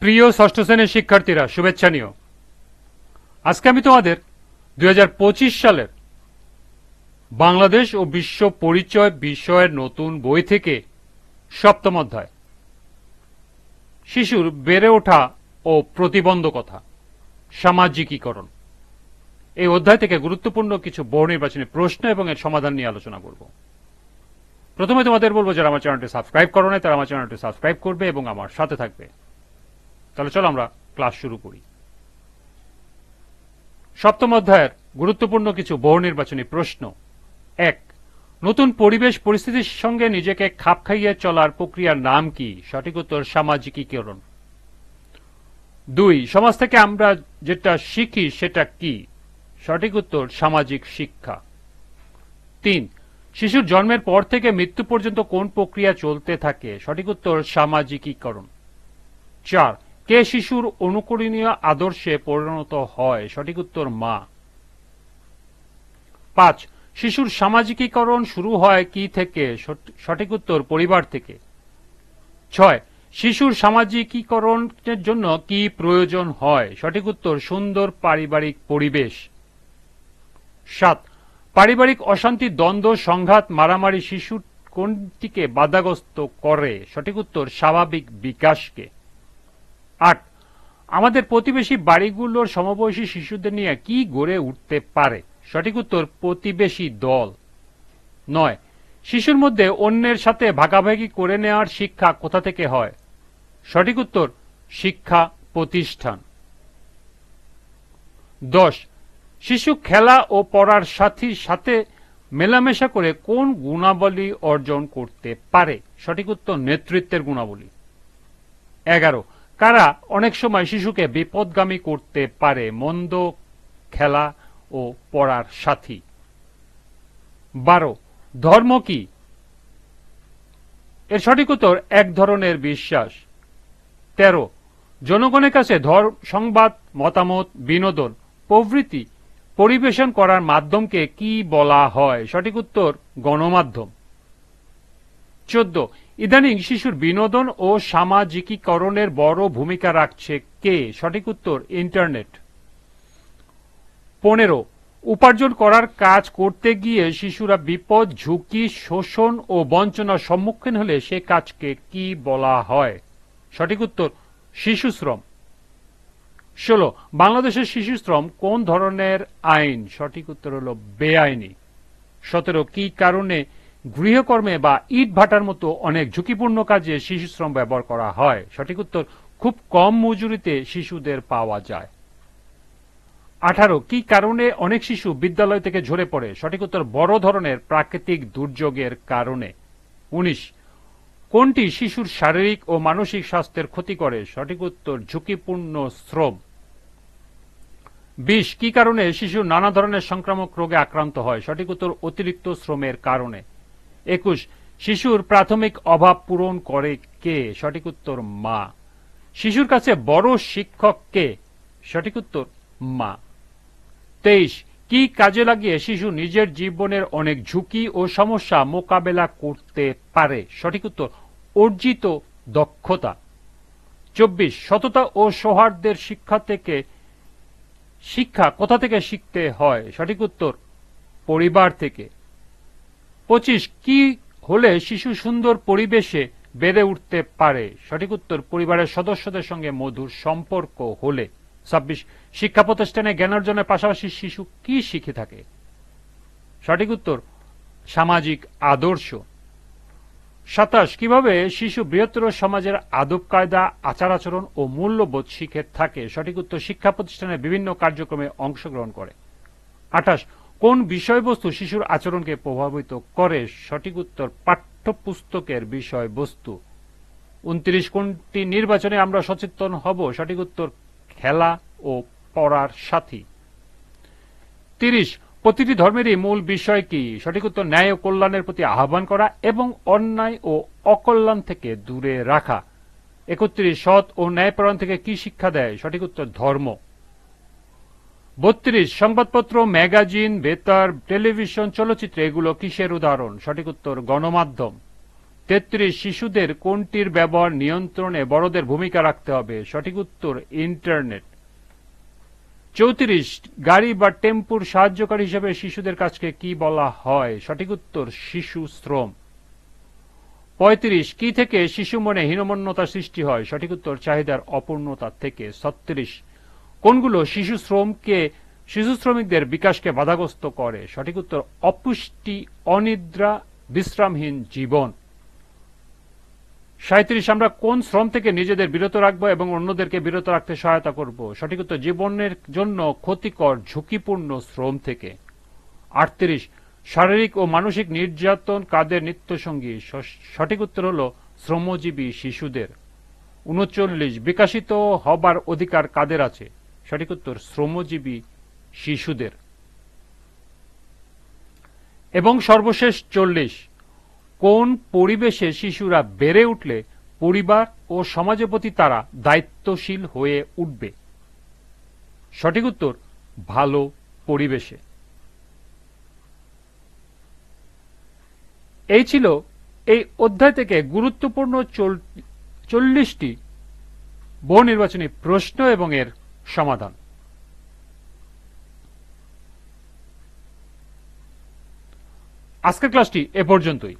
প্রিয় ষষ্ঠ শ্রেণীর শিক্ষার্থীরা, শুভেচ্ছা নিও। আজকে আমি তোমাদের 2025 সালের বাংলাদেশ ও বিশ্ব পরিচয় বিষয়ের নতুন বই থেকে সপ্তম অধ্যায় শিশুর বেড়ে ওঠা ও প্রতিবন্ধকতা সামাজিকীকরণ এই অধ্যায় থেকে গুরুত্বপূর্ণ কিছু বহু নির্বাচনী প্রশ্ন এবং এর সমাধান নিয়ে আলোচনা করব। প্রথমে তোমাদের বলবো, যারা আমার চ্যানেলটি সাবস্ক্রাইব করো নাই তারা আমার চ্যানেলটি সাবস্ক্রাইব করবে এবং আমার সাথে থাকবে। তাহলে চলো আমরা ক্লাস শুরু করি। সপ্তম অধ্যায়ের গুরুত্বপূর্ণ কিছু বহু নির্বাচনী প্রশ্ন। 1. নতুন পরিবেশ পরিস্থিতির সঙ্গে নিজেকে খাপ খাইয়ে চলার প্রক্রিয়ার নাম কি? সঠিক উত্তর সামাজিকীকরণ। 2. সমাজ থেকে আমরা যেটা শিখি সেটা কি? সঠিক উত্তর সামাজিক শিক্ষা। 3. শিশুর জন্মের পর থেকে মৃত্যু পর্যন্ত কোন প্রক্রিয়া চলতে থাকে? সঠিক উত্তর সামাজিকীকরণ। 4. কে শিশুর অনুকরণীয় আদর্শে পরিণত হয়? সঠিক উত্তর মা। 5. শিশুর সামাজিকীকরণ শুরু হয় কি থেকে? সঠিক উত্তর পরিবার থেকে। 6. শিশুর সামাজিকীকরণের জন্য কি প্রয়োজন হয়? সঠিক উত্তর সুন্দর পারিবারিক পরিবেশ। 7. পারিবারিক অশান্তি, দ্বন্দ্ব, সংঘাত, মারামারি শিশুর কোনটিকে বাধাগ্রস্ত করে? সঠিক উত্তর স্বাভাবিক বিকাশকে। 8. আমাদের প্রতিবেশী বাড়িগুলোর সমবয়সী শিশুদের নিয়ে কি গড়ে উঠতে পারে? সঠিক উত্তর প্রতিবেশী দল। 9. শিশুর মধ্যে অন্যের সাথে ভাগাভাগি করে নেওয়ার শিক্ষা কোথা থেকে হয়? সঠিক উত্তর শিক্ষা প্রতিষ্ঠান। 10. শিশু খেলা ও পড়ার সাথে মেলামেশা করে কোন গুণাবলী অর্জন করতে পারে? সঠিক উত্তর নেতৃত্বের গুণাবলী। 11. কারা অনেক সময় শিশুকে বিপদগামী করতে পারে? মন্দ খেলা ও পড়ার সাথী। 12. ধর্ম কি? এর সঠিক উত্তর এক ধরনের বিশ্বাস। 13. জনগণের কাছে সংবাদ, মতামত, বিনোদন প্রভৃতি পরিবেশন করার মাধ্যমকে কি বলা হয়? সঠিক উত্তর গণমাধ্যম। 14. ইদানিং শিশুর বিনোদন ও সামাজিকীকরণের বড় ভূমিকা রাখছে কে? সঠিক উত্তর ইন্টারনেট। 15. উপার্জন করার কাজ করতে গিয়ে শিশুরা বিপদ, ঝুঁকি, শোষণ ও বঞ্চনার সম্মুখীন হলে সে কাজকে কি বলা হয়? সঠিক উত্তর শিশু শ্রম। 16. বাংলাদেশের শিশু শ্রম কোন ধরনের আইন? সঠিক উত্তর হল বেআইনি। 17. কি কারণে গৃহকর্মে বা ইট ভাটার মতো অনেক ঝুঁকিপূর্ণ কাজে শিশু শ্রম ব্যবহার করা হয়? সঠিক উত্তর খুব কম মজুরিতে শিশুদের পাওয়া যায়। 18. কি কারণে অনেক শিশু বিদ্যালয় থেকে ঝরে পড়ে? সঠিক উত্তর বড় ধরনের প্রাকৃতিক দুর্যোগের কারণে। 19. কোনটি শিশুর শারীরিক ও মানসিক স্বাস্থ্যের ক্ষতি করে? সঠিক উত্তর ঝুঁকিপূর্ণ শ্রম। 20. কি কারণে শিশু নানা ধরনের সংক্রামক রোগে আক্রান্ত হয়? সঠিক উত্তর অতিরিক্ত শ্রমের কারণে। 21. শিশুর প্রাথমিক অভাব পূরণ করে কে? সঠিক উত্তর মা। শিশুর কাছে বড় শিক্ষক কে? সঠিক উত্তর মা। 23. কি কাজে লাগিয়ে শিশু নিজের জীবনের অনেক ঝুঁকি ও সমস্যা মোকাবেলা করতে পারে? সঠিক উত্তর অর্জিত দক্ষতা। 24. সততা ও সৌহার্দ্যের শিক্ষা কোথা থেকে শিখতে হয়? সঠিক উত্তর পরিবার থেকে। 25. কি হলে শিশু সুন্দর পরিবেশে বেড়ে উঠতে পারে? সঠিক উত্তর পরিবারের সদস্যদের সঙ্গে মধুর সম্পর্ক হলে। 26. শিক্ষা প্রতিষ্ঠানে জ্ঞান অর্জনের পাশাপাশি শিশু কি শিখে থাকে? সঠিক উত্তর সামাজিক আদর্শ। 27. কিভাবে শিশু বৃহত্তর সমাজের আদব কায়দা, আচার আচরণ ও মূল্যবোধ শিখে থাকে? সঠিক উত্তর শিক্ষা প্রতিষ্ঠানের বিভিন্ন কার্যক্রমে অংশগ্রহণ করে। 28. কোন বিষয়বস্তু শিশুর আচরণকে প্রভাবিত করে? সঠিক উত্তর পাঠ্যপুস্তকের বিষয়বস্তু। 29. কোনটি নির্বাচনে আমরা সচেতন হব? সঠিক উত্তর খেলা ও পড়ার সাথী। 30. প্রতিটি ধর্মেরই মূল বিষয় কি? সঠিক উত্তর ন্যায় ও কল্যাণের প্রতি আহ্বান করা এবং অন্যায় ও অকল্যাণ থেকে দূরে রাখা। 31. সৎ ও ন্যায়পরায়ণ থেকে কি শিক্ষা দেয়? সঠিক উত্তর ধর্ম। 32. সংবাদপত্র, ম্যাগাজিন, বেতার, টেলিভিশন, চলচ্চিত্র এগুলো কিসের উদাহরণ? সঠিক উত্তর গণমাধ্যম। 33 শিশুদের কোনটির ব্যবহার নিয়ন্ত্রণে বড়দের ভূমিকা রাখতে হবে? সঠিক উত্তর ইন্টারনেট। 34 গাড়ি বা টেম্পুর সাহায্যকারী হিসেবে শিশুদের কাজকে কি বলা হয়? সঠিক উত্তর শিশু শ্রম। 35 কি থেকে শিশু মনে হীনমন্যতা সৃষ্টি হয়? সঠিক উত্তর চাহিদার অপূর্ণতা থেকে। 36 কোনগুলো শিশু শ্রমিকদের বিকাশকে বাধাগ্রস্ত করে? সঠিক উত্তর অপুষ্টি, অনিদ্রা, বিশ্রামহীন জীবন। 37 আমরা কোন শ্রম থেকে নিজেদের বিরত রাখবো এবং অন্যদেরকে বিরত রাখতে সহায়তা করব? সঠিক উত্তর জীবনের জন্য ক্ষতিকর ঝুঁকিপূর্ণ শ্রম থেকে। 38 শারীরিক ও মানসিক নির্যাতন কাদের নিত্যসঙ্গী? সঠিক উত্তর হল শ্রমজীবী শিশুদের। 39 বিকশিত হবার অধিকার কাদের আছে? সঠিক উত্তর শ্রমজীবী শিশুদের। এবং সর্বশেষ 40 কোন পরিবেশে শিশুরা বেড়ে উঠলে পরিবার ও সমাজের প্রতি তারা দায়িত্বশীল হয়ে উঠবে? সঠিক উত্তর ভালো পরিবেশে। এই ছিল এই অধ্যায় থেকে গুরুত্বপূর্ণ 40টি বহু নির্বাচনী প্রশ্ন এবং এর সমাধান। আজকের ক্লাসটি এ পর্যন্তই।